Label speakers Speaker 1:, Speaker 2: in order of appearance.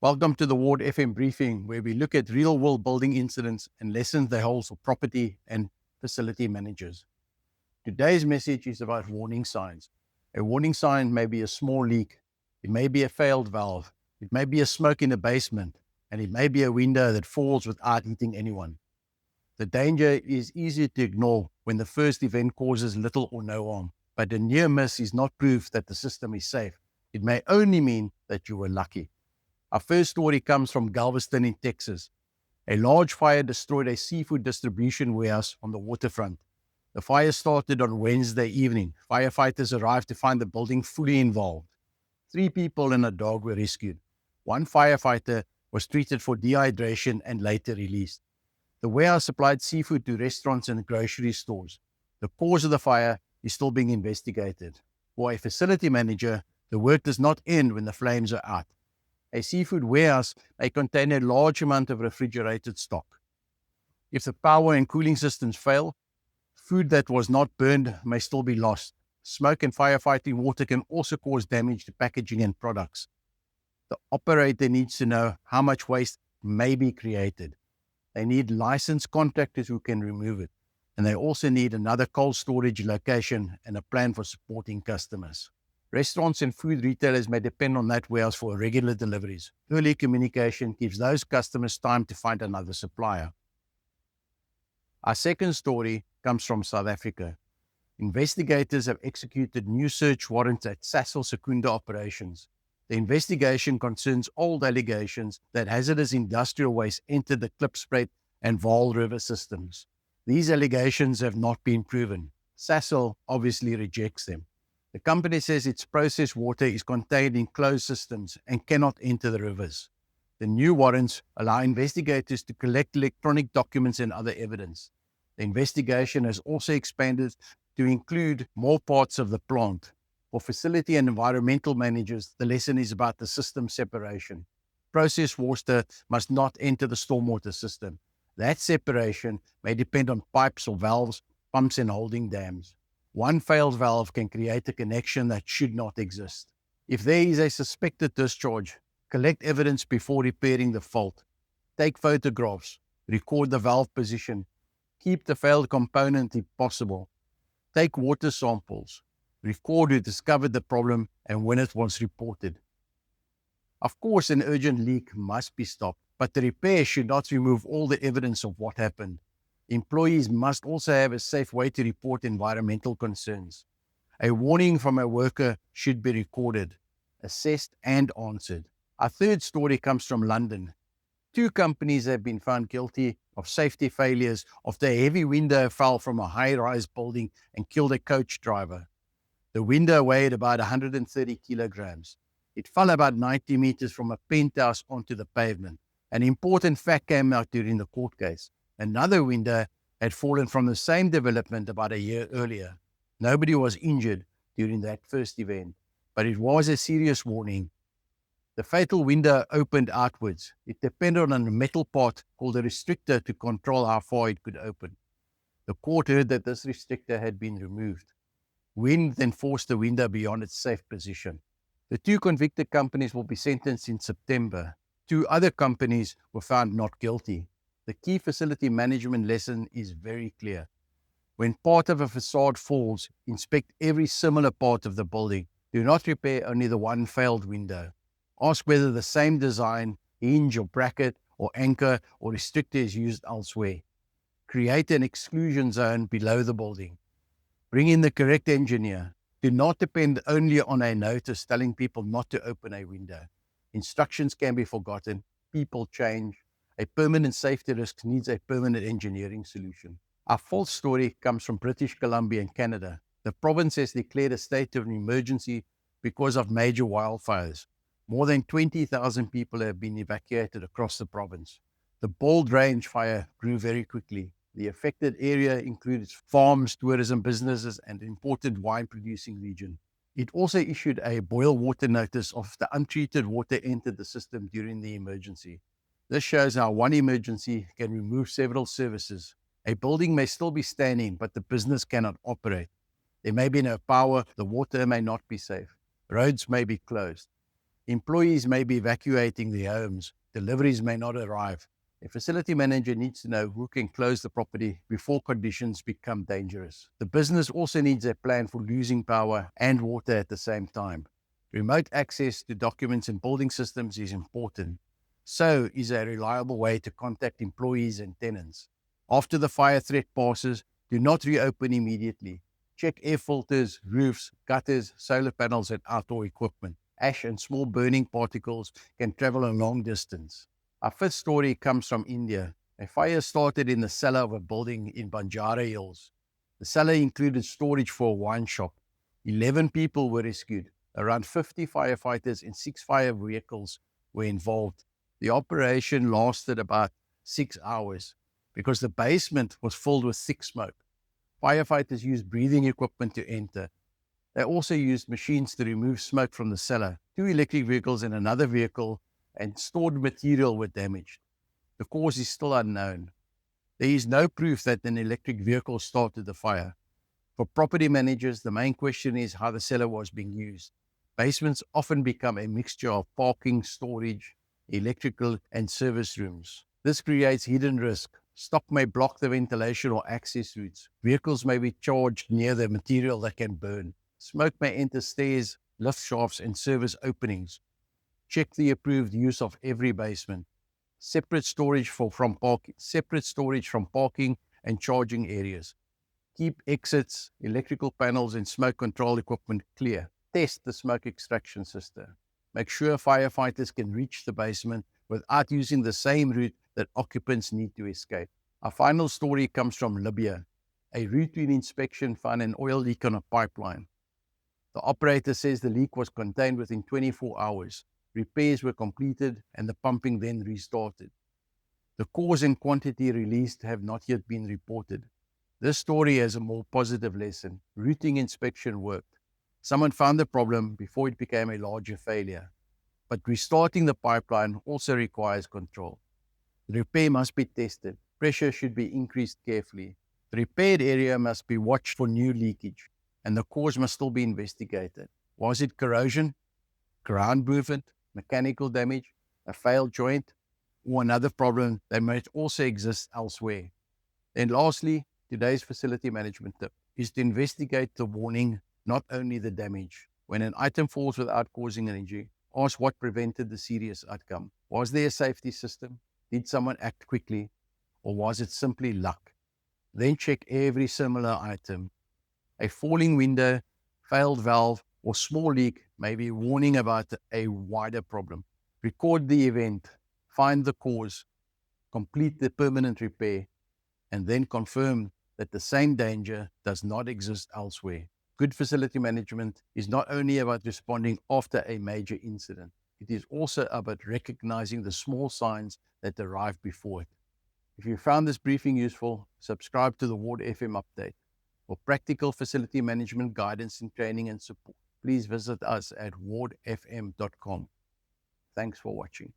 Speaker 1: Welcome to the Ward FM briefing, where we look at real world building incidents and lessons they hold for property and facility managers. Today's message is about warning signs. A warning sign may be a small leak, it may be a failed valve, it may be a smoke in a basement, and it may be a window that falls without hitting anyone. The danger is easy to ignore when the first event causes little or no harm, but a near miss is not proof that the system is safe. It may only mean that you were lucky. Our first story comes from Galveston in Texas. A large fire destroyed a seafood distribution warehouse on the waterfront. The fire started on Wednesday evening. Firefighters arrived to find the building fully involved. 3 people and a dog were rescued. One firefighter was treated for dehydration and later released. The warehouse supplied seafood to restaurants and grocery stores. The cause of the fire is still being investigated. For a facility manager, the work does not end when the flames are out. A seafood warehouse may contain a large amount of refrigerated stock. If the power and cooling systems fail, food that was not burned may still be lost. Smoke and firefighting water can also cause damage to packaging and products. The operator needs to know how much waste may be created. They need licensed contractors who can remove it. And they also need another cold storage location and a plan for supporting customers. Restaurants and food retailers may depend on that warehouse for regular deliveries. Early communication gives those customers time to find another supplier. Our second story comes from South Africa. Investigators have executed new search warrants at Sasol Secunda operations. The investigation concerns old allegations that hazardous industrial waste entered the Klipspruit and Vaal River systems. These allegations have not been proven. Sasol obviously rejects them. The company says its processed water is contained in closed systems and cannot enter the rivers. The new warrants allow investigators to collect electronic documents and other evidence. The investigation has also expanded to include more parts of the plant. For facility and environmental managers, the lesson is about the system separation. Processed water must not enter the stormwater system. That separation may depend on pipes or valves, pumps and holding dams. One failed valve can create a connection that should not exist. If there is a suspected discharge, collect evidence before repairing the fault. Take photographs, record the valve position, keep the failed component if possible. Take water samples, record who discovered the problem and when it was reported. Of course, an urgent leak must be stopped, but the repair should not remove all the evidence of what happened. Employees must also have a safe way to report environmental concerns. A warning from a worker should be recorded, assessed, and answered. Our third story comes from London. 2 companies have been found guilty of safety failures after a heavy window fell from a high-rise building and killed a coach driver. The window weighed about 130 kilograms. It fell about 90 meters from a penthouse onto the pavement. An important fact came out during the court case. Another window had fallen from the same development about a year earlier. Nobody was injured during that first event, but it was a serious warning. The fatal window opened outwards. It depended on a metal part called a restrictor to control how far it could open. The court heard that this restrictor had been removed. Wind then forced the window beyond its safe position. The 2 convicted companies will be sentenced in September. 2 other companies were found not guilty. The key facility management lesson is very clear. When part of a facade falls, inspect every similar part of the building. Do not repair only the one failed window. Ask whether the same design, hinge or bracket or anchor or restrictor is used elsewhere. Create an exclusion zone below the building. Bring in the correct engineer. Do not depend only on a notice telling people not to open a window. Instructions can be forgotten. People change. A permanent safety risk needs a permanent engineering solution. Our fourth story comes from British Columbia in Canada. The province has declared a state of emergency because of major wildfires. More than 20,000 people have been evacuated across the province. The Bald Range fire grew very quickly. The affected area includes farms, tourism businesses, and an important wine-producing region. It also issued a boil water notice of the untreated water entered the system during the emergency. This shows how one emergency can remove several services. A building may still be standing, but the business cannot operate. There may be no power, the water may not be safe, roads may be closed. Employees may be evacuating their homes. Deliveries may not arrive. A facility manager needs to know who can close the property before conditions become dangerous. The business also needs a plan for losing power and water at the same time. Remote access to documents and building systems is important. So is a reliable way to contact employees and tenants. After the fire threat passes, do not reopen immediately. Check air filters, roofs, gutters, solar panels, and outdoor equipment. Ash and small burning particles can travel a long distance. Our fifth story comes from India. A fire started in the cellar of a building in Banjara Hills. The cellar included storage for a wine shop. 11 people were rescued. Around 50 firefighters and 6 fire vehicles were involved. The operation lasted about 6 hours because the basement was filled with thick smoke. Firefighters used breathing equipment to enter. They also used machines to remove smoke from the cellar. 2 electric vehicles and another vehicle and stored material were damaged. The cause is still unknown. There is no proof that an electric vehicle started the fire. For property managers, the main question is how the cellar was being used. Basements often become a mixture of parking, storage, electrical, and service rooms. This creates hidden risk. Stock may block the ventilation or access routes. Vehicles may be charged near the material that can burn. Smoke may enter stairs, lift shafts, and service openings. Check the approved use of every basement. Separate storage from parking and charging areas. Keep exits, electrical panels, and smoke control equipment clear. Test the smoke extraction system. Make sure firefighters can reach the basement without using the same route that occupants need to escape. Our final story comes from Libya. A routine inspection found an oil leak on a pipeline. The operator says the leak was contained within 24 hours. Repairs were completed and the pumping then restarted. The cause and quantity released have not yet been reported. This story has a more positive lesson. Routine inspection worked. Someone found the problem before it became a larger failure. But restarting the pipeline also requires control. The repair must be tested. Pressure should be increased carefully. The repaired area must be watched for new leakage, and the cause must still be investigated. Was it corrosion, ground movement, mechanical damage, a failed joint, or another problem that might also exist elsewhere? Then lastly, today's facility management tip is to investigate the warning, not only the damage. When an item falls without causing an injury, ask what prevented the serious outcome. Was there a safety system? Did someone act quickly? Or was it simply luck? Then check every similar item. A falling window, failed valve, or small leak may be warning about a wider problem. Record the event, find the cause, complete the permanent repair, and then confirm that the same danger does not exist elsewhere. Good facility management is not only about responding after a major incident, it is also about recognizing the small signs that arrive before it. If you found this briefing useful, subscribe to the Ward FM update. For practical facility management guidance and training and support, please visit us at wardfm.com. Thanks for watching.